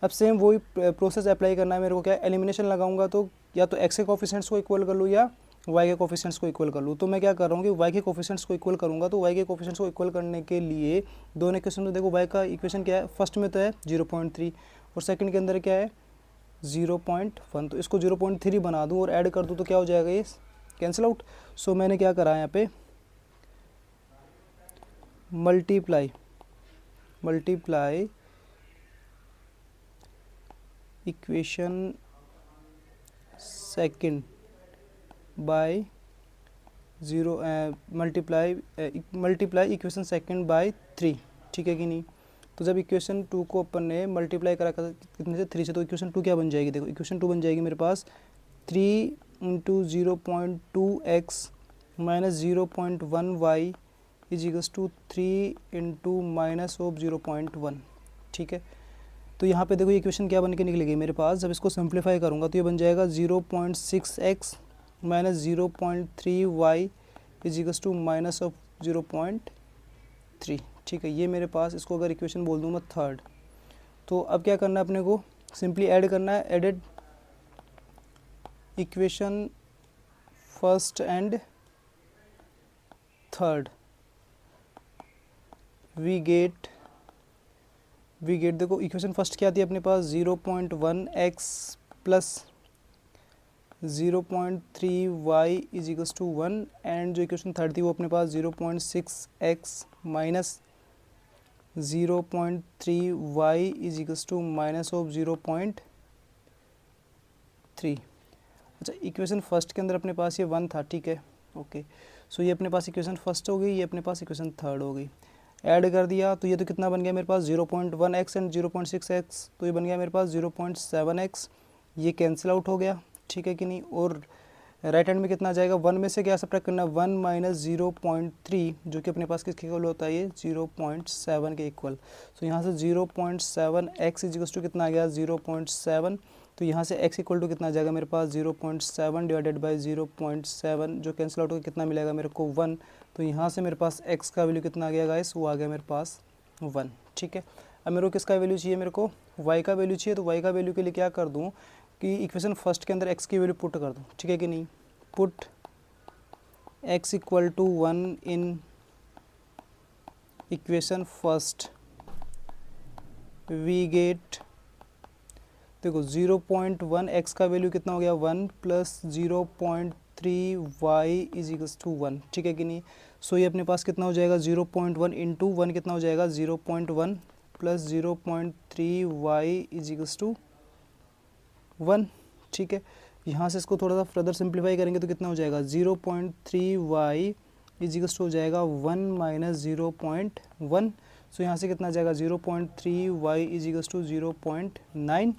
अब सेम वही प्रोसेस अप्लाई करना है मेरे को, क्या एलिमिनेशन लगाऊंगा, तो या तो x के कोफिशिएंट्स को इक्वल कर लूँ या y के कोफिशिएंट्स को इक्वल कर लूँ। तो मैं क्या कर रहा हूँ कि y के कोफिशिएंट्स को इक्वल करूँगा, तो y के कोफिशिएंट्स को इक्वल करने के लिए दोनों इक्वेशन में देखो y का इक्वेशन क्या है, फर्स्ट में तो है 0.3 और सेकंड के अंदर क्या है 0.1, तो इसको 0.3 बना दूँ और ऐड कर दूँ तो क्या हो जाएगा, ये कैंसिल आउट। सो मैंने क्या करा है यहाँ पे multiply equation second by multiply equation second by 3, ठीक है कि नहीं। तो जब इक्वेशन 2 को अपन ने मल्टीप्लाई करा कितने से 3 से, तो इक्वेशन 2 क्या बन जाएगी, देखो इक्वेशन 2 बन जाएगी मेरे पास 3 into 0.2x minus 0.1y is equals to 3 into minus of 0.1, ठीक है। तो यहाँ पे देखो ये इक्वेशन क्या बन के निकलेगी मेरे पास, जब इसको सिंप्लीफाई करूँगा तो ये बन जाएगा 0.6x minus 0.3y is equals to minus of 0.3, ठीक है। ये मेरे पास, इसको अगर इक्वेशन बोल दूँ मैं थर्ड। तो अब क्या करना है अपने को, सिंपली ऐड करना है, added equation first and third, we get देखो इक्वेशन फर्स्ट क्या थी अपने पास 0.1x plus 0.3y is equals to 1, and जो इक्वेशन थर्ड थी वो अपने पास 0.6x minus 0.3y is equals to minus of 0.3। अच्छा, इक्वेशन फर्स्ट के अंदर अपने पास ये 1 था, ठीक है, ओके। सो ये अपने पास इक्वेशन फर्स्ट हो गई, ये अपने पास इक्वेशन थर्ड हो गई। ऐड कर दिया तो ये तो कितना बन गया मेरे पास 0.1x एंड 0.6x, तो ये बन गया मेरे पास 0.7x, ये कैंसिल आउट हो गया, ठीक है कि नहीं। और राइट हैंड में कितना आ जाएगा, 1 में से क्या सब्ट्रैक्ट करना है 1 माइनस 0.3, जो कि अपने पास किसके इक्वल होता है, ये 0.7 के इक्वल। तो यहाँ से 0.7x इज इक्वल टू कितना आ गया 0.7, तो यहाँ से x इक्वल टू कितना आ जाएगा मेरे पास 0.7 डिवाइडेड बाई 0.7, जो कैंसिल आउट होकर कितना मिलेगा मेरे को 1। तो यहाँ से मेरे पास x का वैल्यू कितना आ गया गाइस, वो आ गया मेरे पास 1, ठीक है। अब मेरे को किसका वैल्यू चाहिए, मेरे को y का वैल्यू चाहिए। तो y का वैल्यू के लिए क्या कर दूँ कि इक्वेशन फर्स्ट के अंदर x की वैल्यू पुट कर दूँ, ठीक है कि नहीं। Put x equal to 1 in equation first, we get देखो 0.1 x का वैल्यू कितना हो गया 1 plus 0.3y is equals to 1, ठीक है कि नहीं। सो ये अपने पास कितना हो जाएगा 0.1 इंटू 1 कितना हो जाएगा 0.1 plus 0.3y is equals to 1, ठीक है। यहाँ से इसको थोड़ा सा फर्दर सिंप्लीफाई करेंगे तो कितना हो जाएगा 0.3y इज इक्वल्स टू हो जाएगा 1 माइनस 0.1। सो यहाँ से कितना आ जाएगा 0.3y इज इक्वल्स टू 0.9,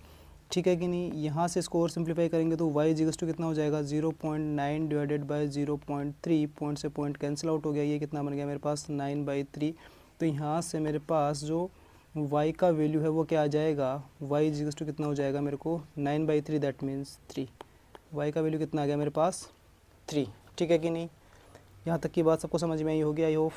ठीक है कि नहीं। यहाँ से इसको और सिंप्लीफाई करेंगे तो y इज इक्वल्स टू कितना हो जाएगा 0.9 डिवाइडेड बाय 0.3, पॉइंट से पॉइंट कैंसिल आउट हो गया, ये कितना बन गया मेरे पास 9/3। तो यहाँ से मेरे पास जो y का वैल्यू है वो क्या आ जाएगा, y इज इक्वल्स टू कितना हो जाएगा मेरे को 9/3, दैट मीन्स 3। y का वैल्यू कितना आ गया मेरे पास 3, ठीक है कि नहीं। यहाँ तक की बात सबको समझ में आई होगी आई होप।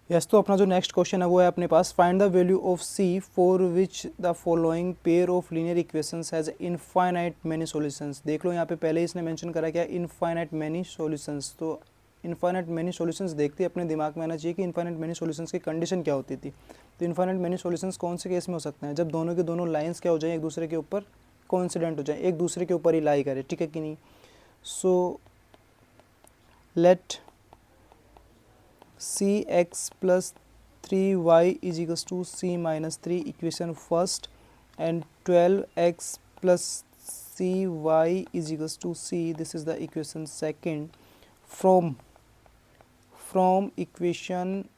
यस, तो अपना जो नेक्स्ट क्वेश्चन है वो है अपने पास, find the value of C for which the following pair of linear equations has infinite many solutions. देख लो यहाँ पे पहले इसने मेंशन करा क्या, इनफाइनाइट मैनी सॉल्यूशंस। तो इनफाइनाइट मैनी सॉल्यूशंस देखते अपने दिमाग में आना चाहिए कि इनफाइनाइट मैनी सॉल्यूशंस की कंडीशन क्या होती थी। तो इनफाइनाइट मैनी सॉल्यूशंस कौन से केस में हो सकते हैं, जब दोनों के दोनों लाइन्स क्या हो जाए, एक दूसरे के ऊपर कोइंसिडेंट हो जाए, एक दूसरे के ऊपर ही लाई करे, ठीक है कि नहीं। So let see x plus 3y is equals to c minus 3 equation first, and 12x plus cy is equals to c, this is the equation second. From equation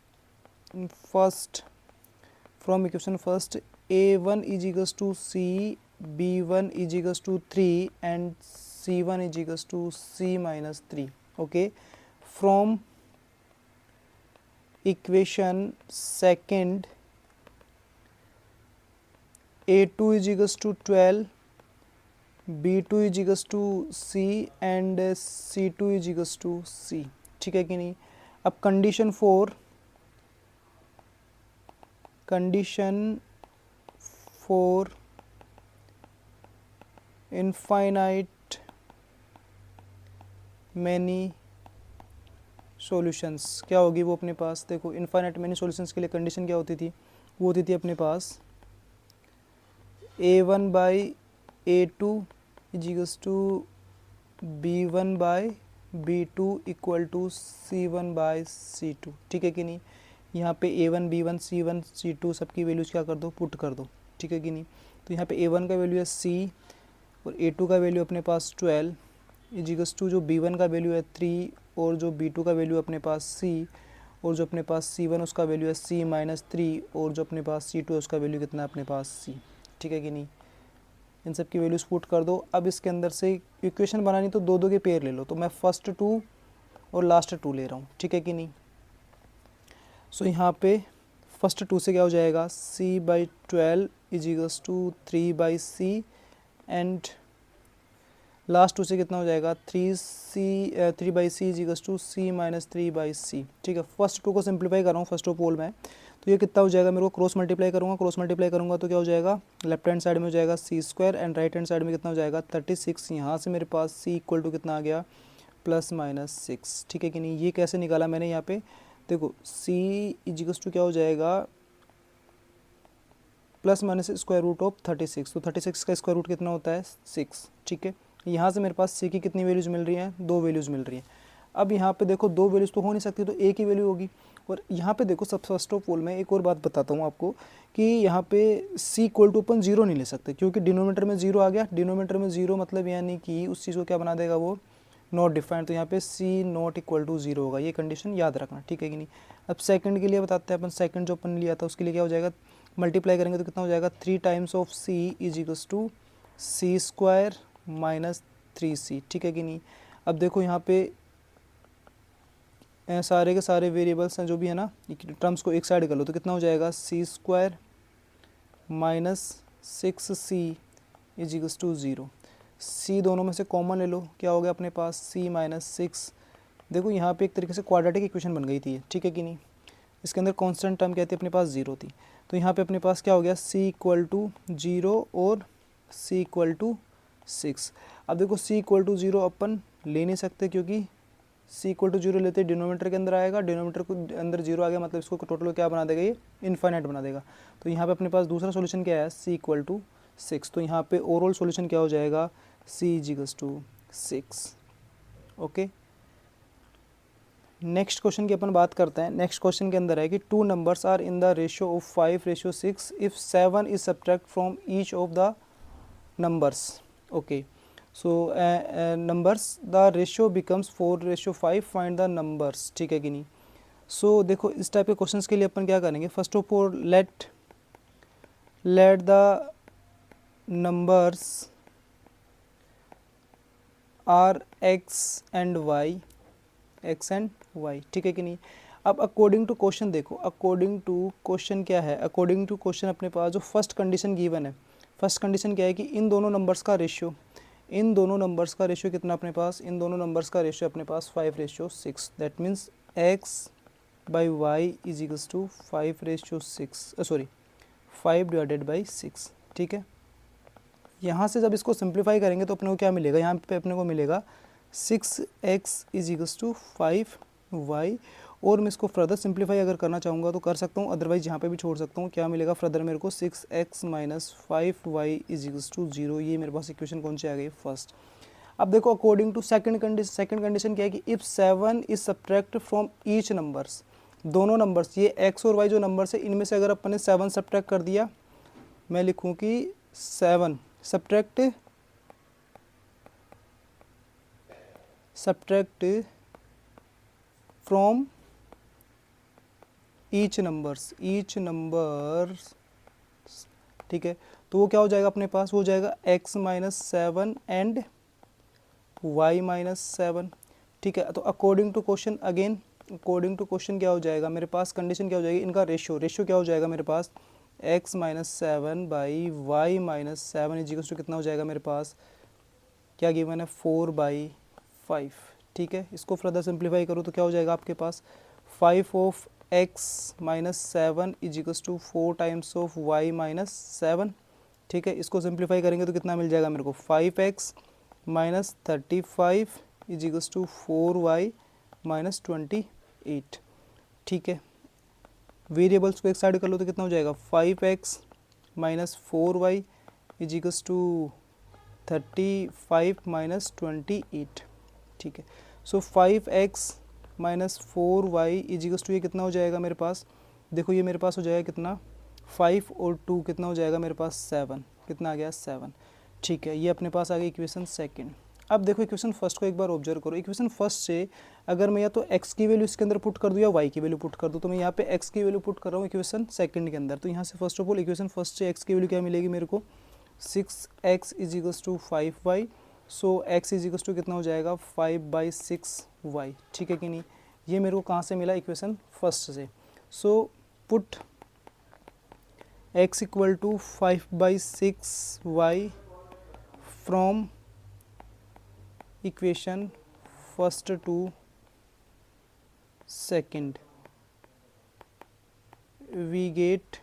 first a1 is equals to c, b1 is equals to 3 and c1 is equals to c minus 3. Okay, from equation second a2 is equals to 12, b2 is equals to c and c2 is equals to c, ठीक है कि नहीं। अब condition 4 infinite many solutions क्या होगी वो अपने पास। देखो इनफाइनाइट मैनी सॉल्यूशंस के लिए कंडीशन क्या होती थी, वो होती थी अपने पास a1 by a2 is equals to b1 by b2 equal to c1 by c2, ठीक है कि नहीं। यहाँ पे a1 b1 c1 c2 सबकी वैल्यूज क्या कर दो, पुट कर दो, ठीक है कि नहीं। तो यहाँ पे a1 का वैल्यू है c और a2 का वैल्यू अपने पास 12 इज इक्वल्स टू जो b1 का वैल्यू है 3 और जो b2 का वैल्यू अपने पास c और जो अपने पास c1 उसका वैल्यू है c माइनस 3 और जो अपने पास c2 है उसका वैल्यू कितना है अपने पास c, ठीक है कि नहीं। इन सब की वैल्यूज पुट कर दो। अब इसके अंदर से इक्वेशन बनानी तो दो दो के पेयर ले लो, तो मैं फर्स्ट 2 और लास्ट 2 ले रहा हूँ, ठीक है कि नहीं। सो यहाँ पे फर्स्ट 2 से क्या हो जाएगा, c by 12 is equals to 3 by C and last 2 से कितना हो जाएगा 3 by C is equals to C minus 3 by C, ठीक है। फर्स्ट 2 को सिंप्लीफाई कर रहा हूँ फर्स्ट ऑफ ऑल में, तो ये कितना हो जाएगा मेरे को क्रॉस मल्टीप्लाई करूँगा तो क्या हो जाएगा, लेफ्ट हैंड साइड में हो जाएगा C square and right hand side में कितना हो जाएगा 36। यहाँ से मेरे पास सी इक्वल टू कितना आ गया प्लस माइनस 6, ठीक है कि नहीं। ये कैसे निकाला मैंने, यहाँ पे देखो सी इज इक्वल्स टू क्या हो जाएगा plus minus square root of 36, तो 36 का स्क्वायर रूट कितना होता है 6, ठीक है। यहाँ से मेरे पास सी की कितनी वैल्यूज़ मिल रही हैं, 2 वैल्यूज़ मिल रही हैं। अब यहाँ पे देखो 2 वैल्यूज़ तो हो नहीं सकती, तो एक ही वैल्यू होगी। और यहाँ पे देखो सब फर्स्ट ऑफ ऑल मैं एक और बात बताता हूँ आपको कि यहाँ पे c इक्वल टू अपन 0 नहीं ले सकते, क्योंकि डिनोमीटर में 0 आ गया। डिनोमीटर में 0 मतलब यानी कि उस चीज़ को क्या बना देगा वो नॉट डिफाइंड, तो यहाँ पे c नॉट इक्वल टू 0 होगा। ये कंडीशन याद रखना, ठीक है कि नहीं। अब सेकंड के लिए बताते हैं अपन, सेकंड जो अपन लिया था उसके लिए क्या हो जाएगा, मल्टीप्लाई करेंगे तो कितना हो जाएगा 3 times of c is equals to C square minus 3c, ठीक है कि नहीं। अब देखो यहाँ पे सारे के सारे वेरिएबल्स हैं जो भी है ना, टर्म्स को एक साइड कर लो तो कितना हो जाएगा C square minus 6c is equals to 0। c दोनों में से कॉमन ले लो, क्या हो गया अपने पास c माइनस 6। देखो यहाँ पे एक तरीके से क्वाड्रेटिक इक्वेशन बन गई थी, ठीक है कि नहीं। इसके अंदर कांस्टेंट टर्म क्या थी अपने पास 0 थी, तो यहाँ पे अपने पास क्या हो गया c इक्वल टू 0 और c इक्वल टू 6। अब देखो c इक्वल टू 0 अपन ले नहीं सकते, क्योंकि c इक्वल टू 0 लेते डिनोमीटर के अंदर आएगा, डिनोमीटर को अंदर 0 आ गया मतलब इसको टोटल क्या बना देगा, ये इनफाइनाइट बना देगा। तो यहाँ पे अपने पास दूसरा सॉल्यूशन क्या है, c इक्वल टू 6। तो यहाँ पे ओवरऑल सॉल्यूशन क्या हो जाएगा, c is equals to 6। Okay, next question की अपन बात करते हैं। नेक्स्ट क्वेश्चन के अंदर है कि 2 numbers are in the ratio of 5:6 if 7 is subtract from each of the numbers. Okay, so numbers the ratio becomes 4:5, find the numbers, ठीक है कि नहीं। सो देखो इस टाइप के क्वेश्चंस के लिए अपन क्या करेंगे, first of all let the numbers are x and y, ठीक है कि नहीं। अब अकॉर्डिंग टू क्वेश्चन देखो, अकॉर्डिंग टू क्वेश्चन क्या है, अकॉर्डिंग टू क्वेश्चन अपने पास जो फर्स्ट कंडीशन गिवन है, फर्स्ट कंडीशन क्या है कि इन दोनों नंबर्स का रेशियो कितना अपने पास, इन दोनों नंबर्स का रेशियो अपने पास 5:6। That means x by Y is equals to 5/6 sorry 5/6। ठीक है, यहाँ से जब इसको सिंप्लीफाई करेंगे तो अपने को क्या मिलेगा, यहाँ पे अपने को मिलेगा 6x is equals to 5y। और मैं इसको फर्दर सिंप्लीफाई अगर करना चाहूँगा तो कर सकता हूँ, अदरवाइज यहाँ पे भी छोड़ सकता हूँ। क्या मिलेगा फर्दर मेरे को 6x minus 5y is equals to 0। ये मेरे पास इक्वेशन कौन सी आ गई, फर्स्ट। अब देखो अकॉर्डिंग टू सेकंड कंडीशन क्या है कि if 7 is subtract from each numbers, दोनों नंबर्स ये x और y जो नंबर्स है इनमें से अगर अपन ने 7 सब्ट्रैक्ट कर दिया, मैं लिखूँ कि 7 सब्ट्रैक्ट फ्रॉम ईच नंबर्स, ठीक है, तो वो क्या हो जाएगा अपने पास, वो हो जाएगा x minus 7 and y minus 7। ठीक है, तो अकॉर्डिंग टू क्वेश्चन क्या हो जाएगा मेरे पास, कंडीशन क्या हो जाएगी, इनका रेशियो क्या हो जाएगा मेरे पास, x minus 7 by Y minus 7 is equal to कितना हो जाएगा मेरे पास, क्या गिवन है 4/5। ठीक है, इसको फर्दर सिंप्लीफाई करो तो क्या हो जाएगा आपके पास 5 of x minus 7 is equal to 4 times of y minus 7। ठीक है, इसको सिंप्लीफाई करेंगे तो कितना मिल जाएगा मेरे को 5x minus 35 is equal to 4y minus 28। ठीक है, वेरिएबल्स को एक साइड कर लो तो कितना हो जाएगा 5x minus 4y is equal to 35 minus 28। ठीक है, so 5x minus 4y is equal to ये कितना हो जाएगा मेरे पास, देखो ये मेरे पास हो जाएगा कितना 5 और 2 कितना हो जाएगा मेरे पास 7, कितना आ गया 7। ठीक है, ये अपने पास आ गई इक्वेशन सेकंड। अब देखो इक्वेशन फर्स्ट को एक बार ऑब्जर्व करो। इक्वेशन फर्स्ट से अगर मैं या तो x की वैल्यू इसके अंदर पुट कर दूँ या y की वैल्यू पुट कर दूँ, तो मैं यहाँ पे x की वैल्यू पुट कर रहा हूँ इक्वेशन सेकंड के अंदर। तो यहाँ से first of all equation first से x की वैल्यू क्या मिलेगी मेरे को 6x is equals to 5y। So x is equals to कितना हो जाएगा 5/6y। ठीक है कि नहीं, ये मेरे को कहाँ से मिला, इक्वेशन फर्स्ट से। So put x equal to 5/6y from equation first to second, we get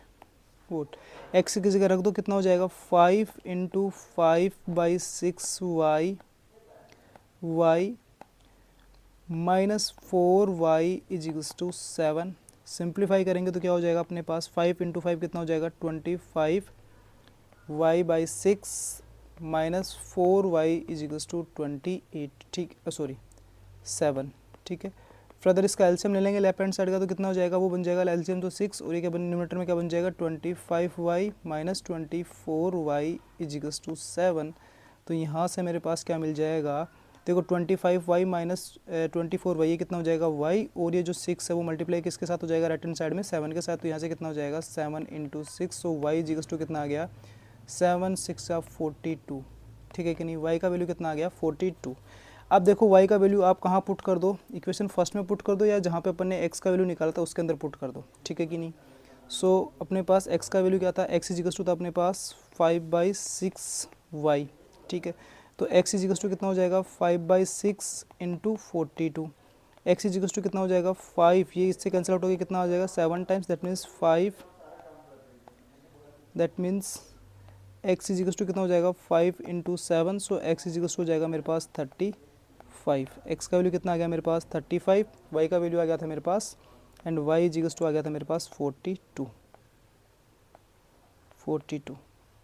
what x की जगह रख दो, कितना हो जाएगा 5 into 5/6y minus 4y is equals to 7। Simplify करेंगे तो क्या हो जाएगा अपने पास 5 इंटू 5 कितना हो जाएगा 25y/6 minus 4y is equals to 28। ठीक, सॉरी 7। ठीक है, फर्दर इसका एलसीएम ले लेंगे लेफ्ट हैंड साइड का तो कितना हो जाएगा, वो बन जाएगा एलसीएम तो 6 और ये क्या बन न्यूमरेटर में क्या बन जाएगा 25y minus 24y is equals to 7। तो यहाँ से मेरे पास क्या मिल जाएगा, देखो 25y माइनस 24y ये कितना हो जाएगा y, और ये जो 6 है वो मल्टीप्लाई किसके साथ हो जाएगा राइट हैंड साइड में 7 के साथ। तो यहाँ से कितना हो जाएगा 7 into 6। So y is equals to कितना आ गया 7 6 42। ठीक है कि नहीं, y का वैल्यू कितना आ गया 42। अब देखो y का वैल्यू आप कहाँ पुट कर दो, इक्वेशन फर्स्ट में पुट कर दो या जहाँ पे अपन ने x का वैल्यू निकाला था उसके अंदर पुट कर दो। ठीक है कि नहीं, सो अपने पास x का वैल्यू क्या था, x इज इक्वल्स टू था अपने पास 5/6y। ठीक है, तो x इज इक्वल्स टू कितना हो जाएगा 5/6 into 42। x is equals to कितना हो जाएगा 5, ये इससे कैंसिल आउट हो गया, कितना हो जाएगा 7 times, that means 5, that means x is equals to कितना हो जाएगा 5 into 7। So x is equals to हो जाएगा मेरे पास 35। x का वैल्यू कितना आ गया मेरे पास 35, y का वैल्यू आ गया था मेरे पास and y is equals to आ गया था मेरे पास 42।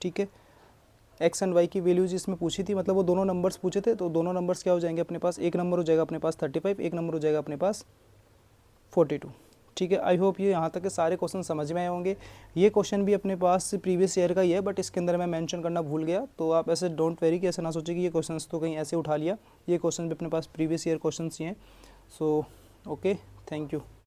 ठीक है, x एंड y की वैल्यूज इसमें पूछी थी, मतलब वो दोनों नंबर्स पूछे थे, तो दोनों नंबर्स क्या हो जाएंगे अपने पास, एक नंबर हो जाएगा अपने पास 35, एक नंबर हो जाएगा अपने पास 42। ठीक है, आई होप ये यहाँ तक के सारे क्वेश्चन समझ में आए होंगे। ये क्वेश्चन भी अपने पास प्रीवियस ईयर का ही है, बट इसके अंदर मैं मेंशन करना भूल गया, तो आप ऐसे डोंट वेरी कि ऐसा ना सोचे कि ये क्वेश्चंस तो कहीं ऐसे उठा लिया, ये क्वेश्चन भी अपने पास प्रीवियस ईयर क्वेश्चंस ही हैं। So okay, thank you.